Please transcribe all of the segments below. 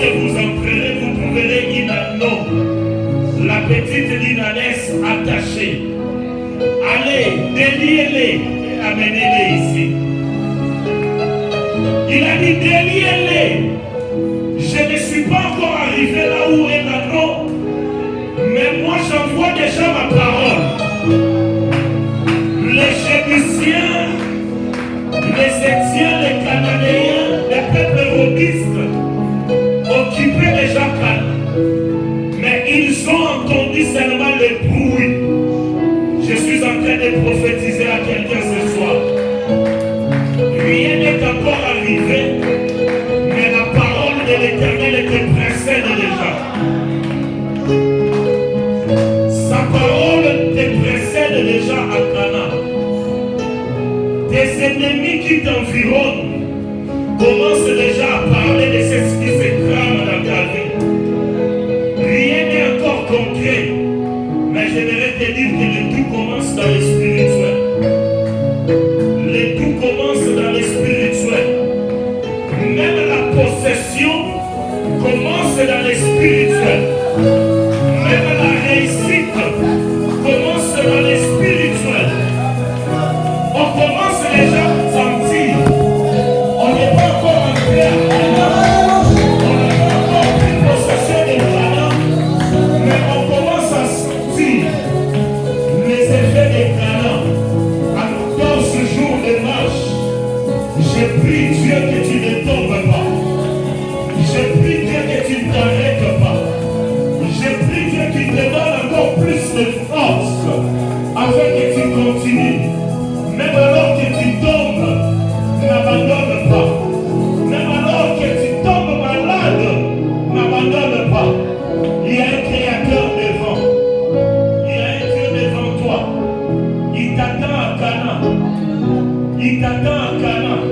lorsque vous entrerez, vous trouverez une anneau, la petite linanesse attachée. Allez, déliez-les et amenez-les ici. Il a dit déliez-les. Je ne suis pas encore arrivé là où est l'anneau, mais moi j'envoie déjà ma parole. Les Jébusiens, les Étiens, les Cananéens, les peuples rhodistes occupaient déjà Canaan. Mais ils ont entendu seulement le bruit. Je suis en train de prophétiser à quelqu'un ce soir. Rien n'est encore arrivé, mais la parole de l'Éternel te précède déjà. Sa parole te précède déjà à Canaan. Tes ennemis qui t'environnent commencent déjà à parler de ce qui se crame dans ta vie. Rien n'est encore concret, mais j'aimerais te dire que le tout commence dans le spirituel. Le tout commence dans le spirituel. Même la possession commence dans le spirituel. Même la réussite commence dans le spirituel. On commence déjà à sentir. On n'est pas encore entré à Canaan. On n'a pas encore pris possession de Canaan. Mais on commence à sentir les effets de Canaan. Dans ce jour de marche, je prie Dieu que tu ne tombes pas. Je prie Dieu que tu ne t'arrêtes pas. Je prie Dieu qu'il te donne encore plus de force afin que tu continues. Même alors que tu tombes, n'abandonne pas. Même alors que tu tombes malade, n'abandonne pas. Il y a un Créateur devant. Il y a un Dieu devant toi. Il t'attend à Canaan. Il t'attend à Canaan.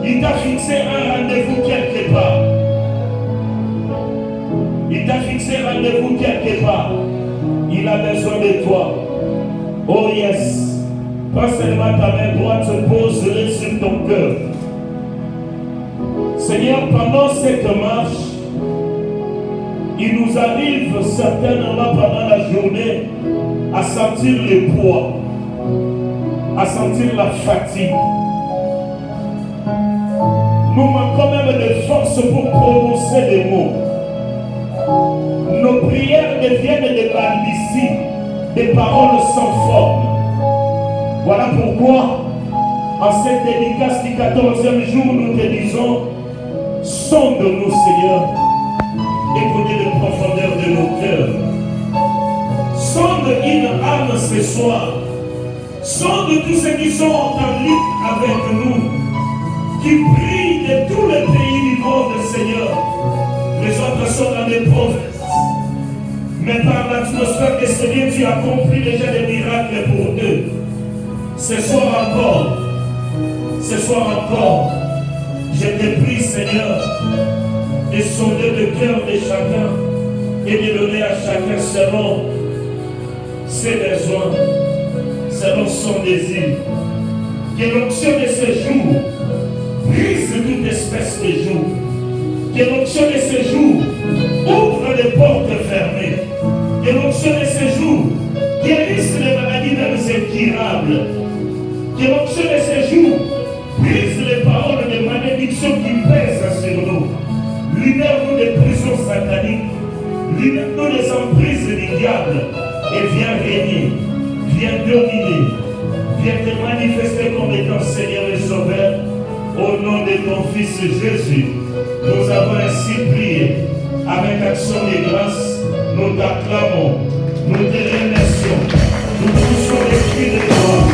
Il t'a fixé un rendez-vous quelque part. Il t'a fixé un rendez-vous quelque part. Il a besoin de toi. Oh yes. Pas seulement ta main droite, pose-le sur ton cœur. Seigneur, pendant cette marche, il nous arrive certainement pendant la journée à sentir le poids, à sentir la fatigue. Nous manquons même de force pour prononcer les mots. Nos prières deviennent des balbuties, des paroles sans forme. Voilà pourquoi, en cette dédicace du 14e jour, nous te disons, sonde-nous, Seigneur, et connais les profondeurs de nos cœurs. Sonde une âme ce soir. Sonde tous ceux qui sont en lutte avec nous, qui prient de tous les pays du monde, Seigneur. Les autres sont dans des provinces. Mais par l'atmosphère de Seigneur, tu as accompli déjà des miracles pour eux. Ce soir encore, je te prie, Seigneur, de sonder le cœur de chacun et de donner à chacun selon ses besoins, selon son désir. Que l'onction de ce jour brise toute espèce de jour. Que l'onction de ce jour ouvre les portes fermées. Que l'onction de ce jour guérisse les maladies même incurables. Que l'onction de ce jour brise les paroles de malédiction qui pèsent sur nous. Libère-nous des prisons sataniques. Libère-nous des emprises du diable. Et viens régner. Viens dominer. Viens te manifester comme étant Seigneur et Sauveur. Au nom de ton Fils Jésus, nous avons ainsi prié. Avec action de grâce, nous t'acclamons. Nous te remercions. Nous poussons les cris de gloire.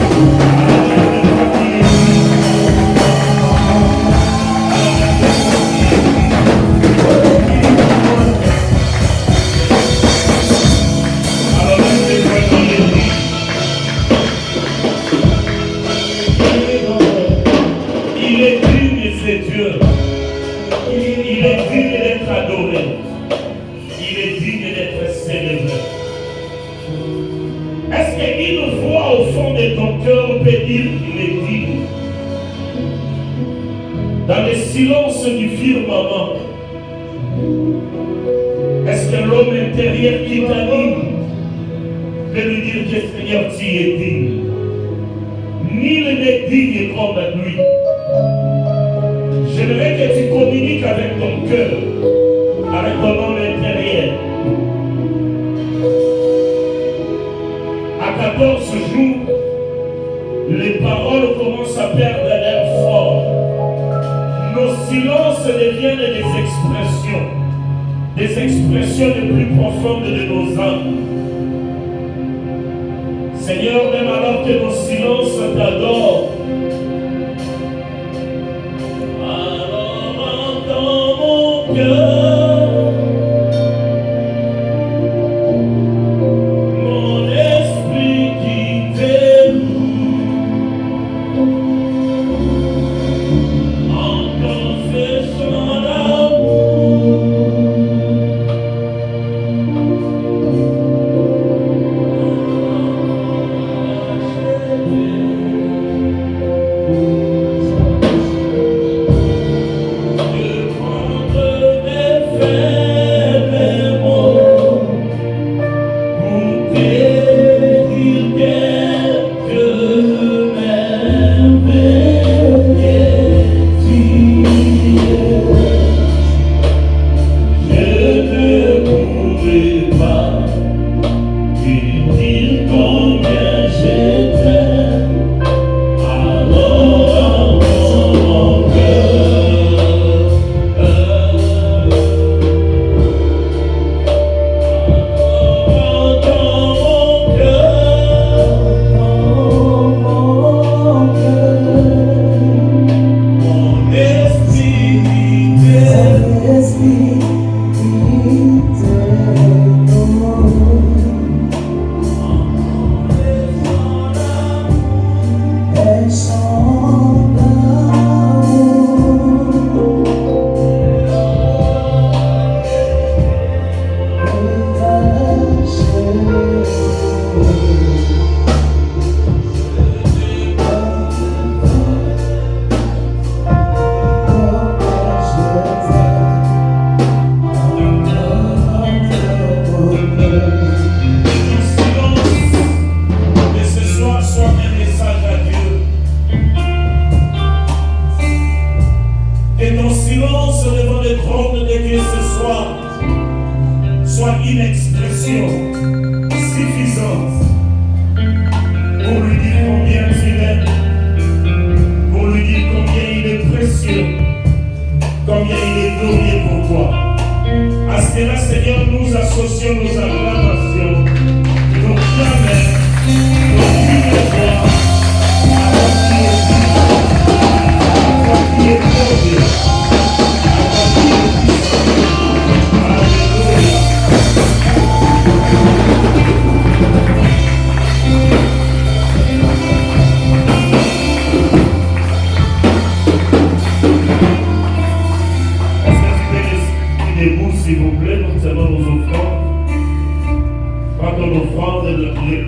Dans le silence du firmament, l'homme intérieur qui t'anime, de lui dire que Seigneur, tu es digne. Nul n'est digne comme lui. J'aimerais que tu communiques avec ton cœur, avec ton homme intérieur. À 14 jours, les paroles commencent à perdre l'air fort. Nos silences deviennent des expressions les plus profondes de nos âmes. Seigneur, même alors que nos silences t'adorent, alors entends mon cœur, mon esprit qui t'éloue, entends ces chants d'amour.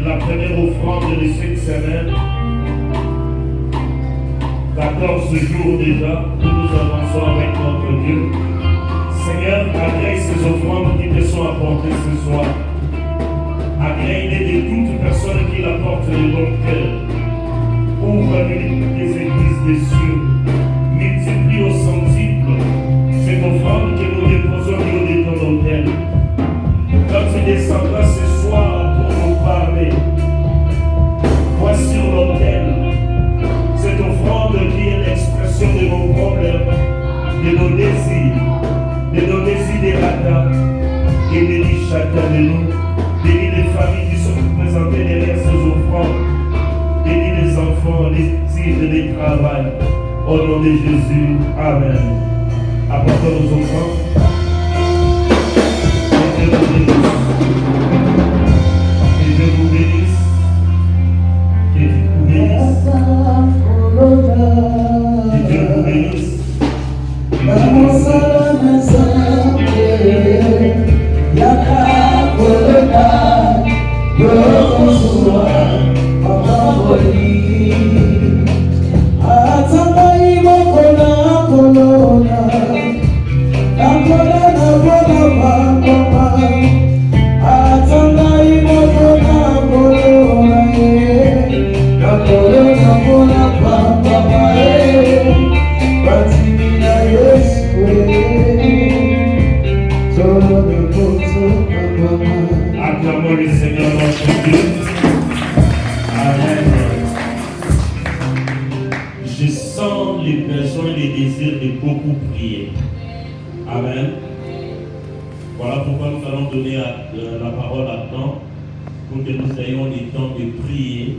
La première offrande de cette semaine, 14 jours déjà, nous avançons avec notre Dieu. Seigneur, agrée ces offrandes qui te sont apportées ce soir. Agrée de toute personne qui l'apporte de ton cœur. Ouvre-lui les églises des cieux. Multiplie au centuple cette offrande que nous déposons au niveau de ton autel. Quand tu descendras ce soir pour nous parler, vois sur l'autel cette offrande qui est l'expression de nos problèmes, de nos désirs desiderata, et bénis chacun de nous. Bénis les familles qui sont présentées derrière ces offrandes. Bénis les enfants, les titres, les travails. Au nom de Jésus, Amen. Apportons nos offrandes. Que Dieu vous bénisse. Que Dieu vous bénisse. Que Dieu vous bénisse. Que Dieu vous bénisse. I'm que le Seigneur notre Dieu. Amen. Je sens les besoins et les désirs de beaucoup prier. Amen. Voilà pourquoi nous allons donner la parole à temps pour que nous ayons le temps de prier